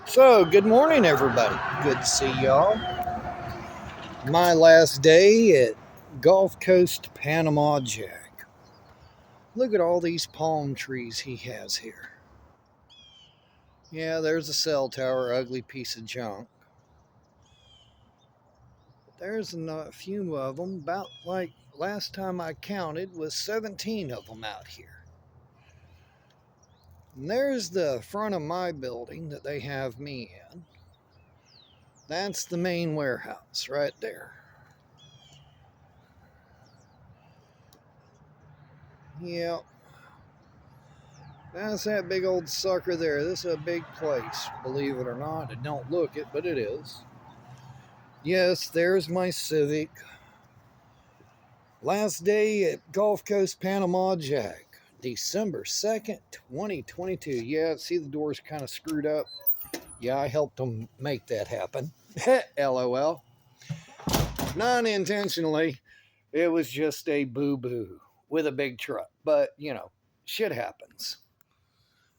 So, good morning, everybody. Good to see y'all. My last day at Gulf Coast Panama Jack. Look at all these palm trees he has here. Yeah, there's a cell tower, ugly piece of junk. There's a few of them, about like last time I counted was 17 of them out here. And there's the front of my building that they have me in. That's the main warehouse right there. Yep. That's that big old sucker there. This is a big place, believe it or not. It don't look it, but it is. Yes, there's my Civic. Last day at Gulf Coast Panama Jack, December 2nd, 2022. Yeah, see the door's kind of screwed up. Yeah, I helped them make that happen. LOL. Non intentionally, it was just a boo boo with a big truck. But, shit happens.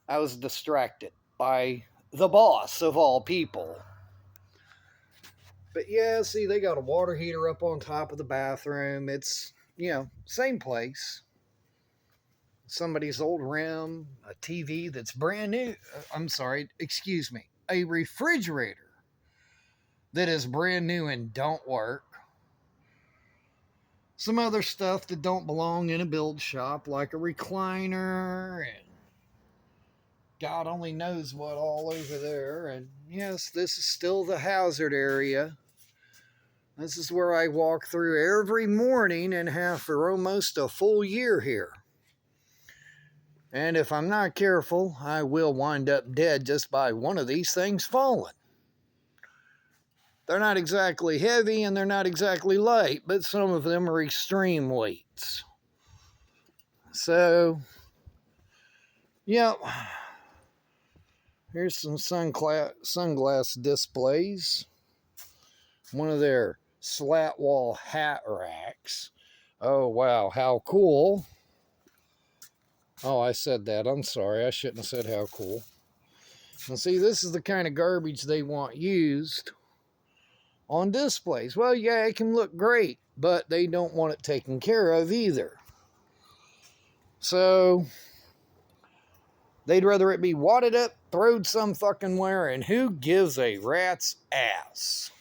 I was distracted by the boss of all people. But yeah, see, they got a water heater up on top of the bathroom. It's, same place. Somebody's old rim, a TV that's brand new. I'm sorry, excuse me. A refrigerator that is brand new and don't work. Some other stuff that don't belong in a build shop, like a recliner and God only knows what all over there. And yes, this is still the hazard area. This is where I walk through every morning and have for almost a full year here. And if I'm not careful, I will wind up dead just by one of these things falling. They're not exactly heavy and they're not exactly light, but some of them are extreme weights. So, yep. Here's some sunglass displays. One of their slat wall hat racks. Oh, wow, how cool. Oh, I said that. I'm sorry. I shouldn't have said how cool. And see, this is the kind of garbage they want used on displays. Well, yeah, it can look great, but they don't want it taken care of either. So, they'd rather it be wadded up, throwed some fucking where, and who gives a rat's ass?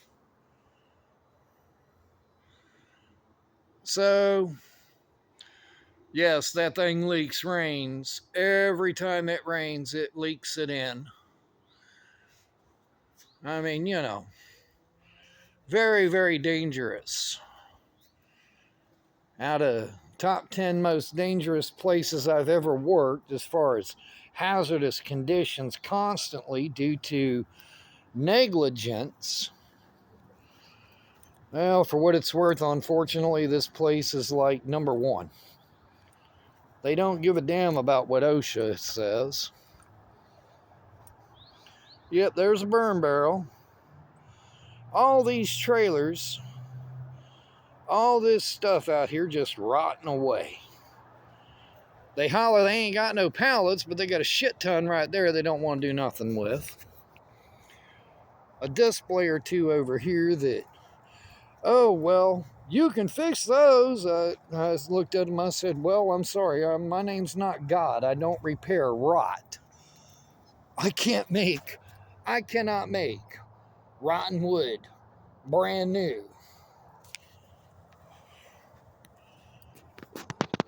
So, yes, that thing leaks rains. Every time it rains, it leaks it in. I mean, very, very dangerous. Out of top 10 most dangerous places I've ever worked as far as hazardous conditions constantly due to negligence. Well, for what it's worth, unfortunately, this place is like number one. They don't give a damn about what OSHA says. Yep, there's a burn barrel. All these trailers, all this stuff out here just rotting away. They holler they ain't got no pallets, but they got a shit ton right there they don't want to do nothing with. A display or two over here that, oh, well, you can fix those. I looked at them, I said, well, I'm sorry, my name's not God. I don't repair rot. I cannot make rotten wood brand new.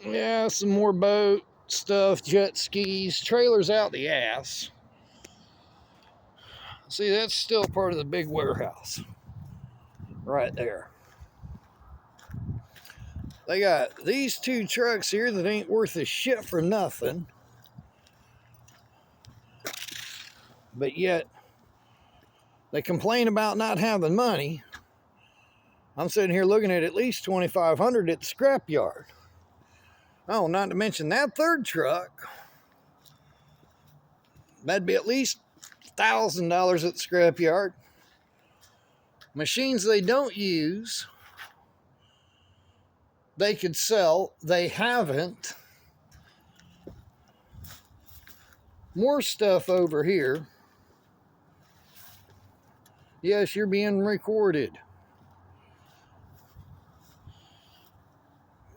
Yeah, some more boat stuff, jet skis, trailers out the ass. See, that's still part of the big warehouse right there. They got these two trucks here that ain't worth a shit for nothing. But yet, they complain about not having money. I'm sitting here looking at least $2,500 at the scrapyard. Oh, not to mention that third truck. That'd be at least $1,000 at the scrapyard. Machines they don't use, they could sell. They haven't. More stuff over here. Yes, you're being recorded.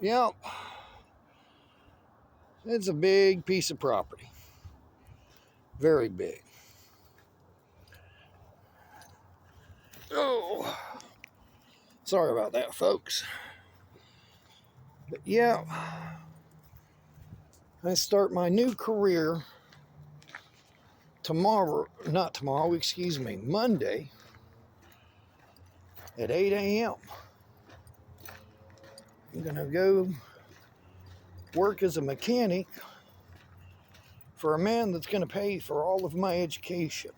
Yep. It's a big piece of property. Very big. Oh, sorry about that, folks. But yeah, I start my new career Monday at 8 a.m. I'm gonna go work as a mechanic for a man that's gonna pay for all of my education.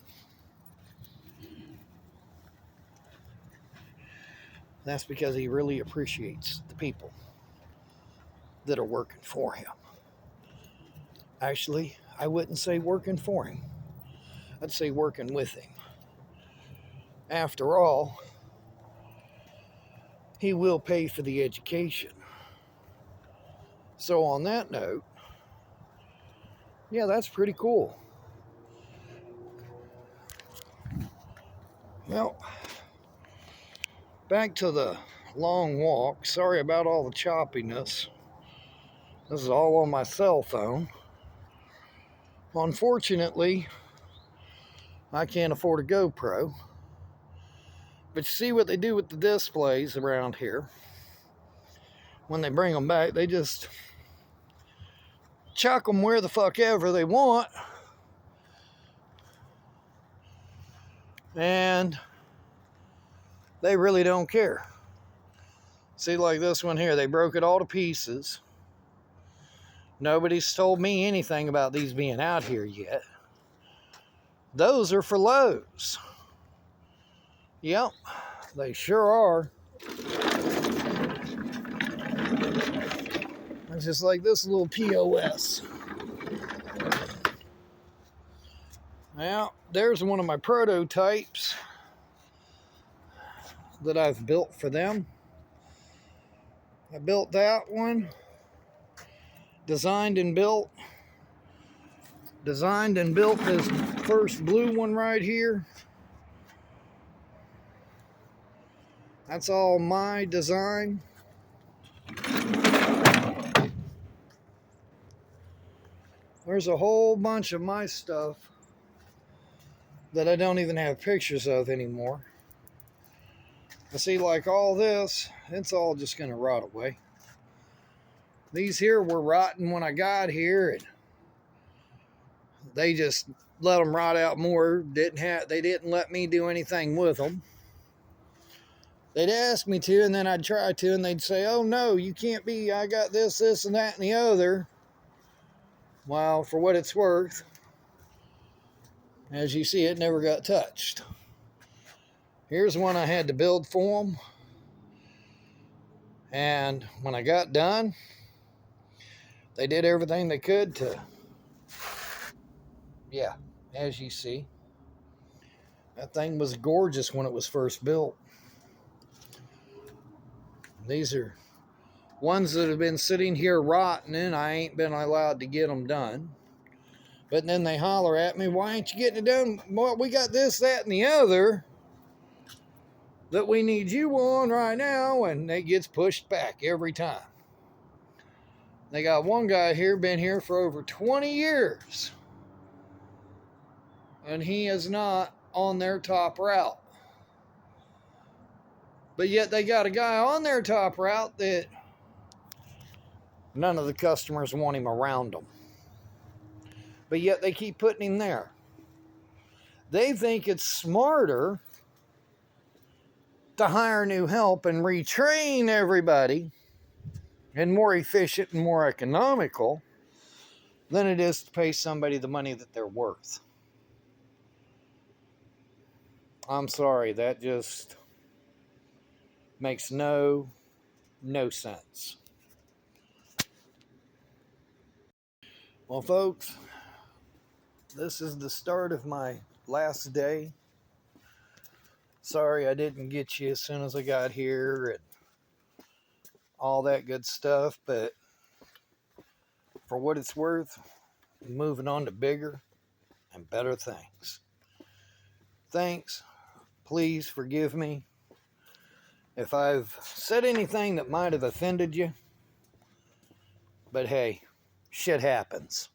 That's because he really appreciates the people that are working for him. Actually, I wouldn't say working for him. I'd say working with him. After all, he will pay for the education. So on that note, yeah, that's pretty cool. Well, back to the long walk. Sorry about all the choppiness. This is all on my cell phone. Unfortunately, I can't afford a GoPro. But you see what they do with the displays around here. When they bring them back, they just chuck them where the fuck ever they want. And they really don't care. See, like this one here, they broke it all to pieces. Nobody's told me anything about these being out here yet. Those are for Lowe's. Yep, they sure are. It's just like this little POS. Now, there's one of my prototypes that I've built for them. I built that one. Designed and built this first blue one right here. That's all my design. There's a whole bunch of my stuff that I don't even have pictures of anymore. I see, like all this, it's all just gonna rot away. These here were rotten when I got here, and they just let them rot out more. They didn't let me do anything with them. They'd ask me to, and then I'd try to, and they'd say, "Oh no, you can't be. I got this, this, and that, and the other." Well, for what it's worth, as you see, it never got touched. Here's one I had to build for them, and when I got done, they did everything they could to, yeah, as you see. That thing was gorgeous when it was first built. These are ones that have been sitting here rotting, and I ain't been allowed to get them done. But then they holler at me, "Why ain't you getting it done? Well, we got this, that, and the other that we need you on right now," and it gets pushed back every time. They got one guy here, been here for over 20 years, and he is not on their top route. But yet they got a guy on their top route that none of the customers want him around them. But yet they keep putting him there. They think it's smarter to hire new help and retrain everybody, and more efficient and more economical, than it is to pay somebody the money that they're worth. I'm sorry, that just makes no sense. Well, folks, this is the start of my last day. Sorry I didn't get you as soon as I got here and all that good stuff, but for what it's worth, I'm moving on to bigger and better things. Thanks. please forgive me if I've said anything that might have offended you. But hey, shit happens.